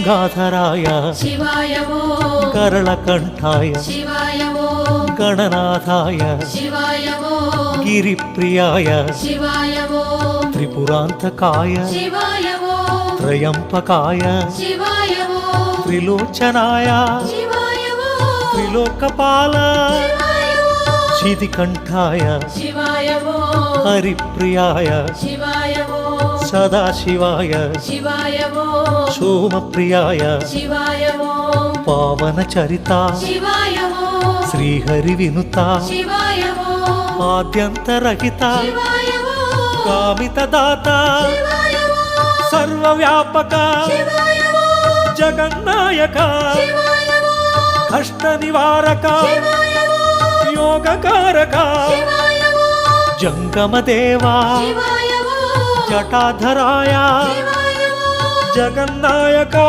गंगाधराय शिवाय ओम करलकंठाय शिवाय ओम गणनाथाय शिवाय ओम गिरिप्रियाय शिवाय ओम त्रिपुरांतकाय शिवाय ओम त्रयंपकाय शिवाय ओम त्रिलोचनाय शिवाय ओम त्रिलोकपाल शिवाय ओम शितिकंठाय शिवाय ओम हरिप्रियाय शिवाय ओम सदाशिवाय शिवाय ओम सोमप्रियाय शिवाय ओम पावनचरिता शिवाय ओम श्रीहरिविनुता शिवाय ओम आद्यन्तरहिता शिवाय ओम कामितदाता शिवाय ओम सर्वव्यापका शिवाय ओम जगन्नायका शिवाय ओम कष्टनिवारका शिवाय ओम योगकारका शिवाय ओम जंगमदेवा शिवाय ओम जटाधराया शिवाय ओम जगन्नायका।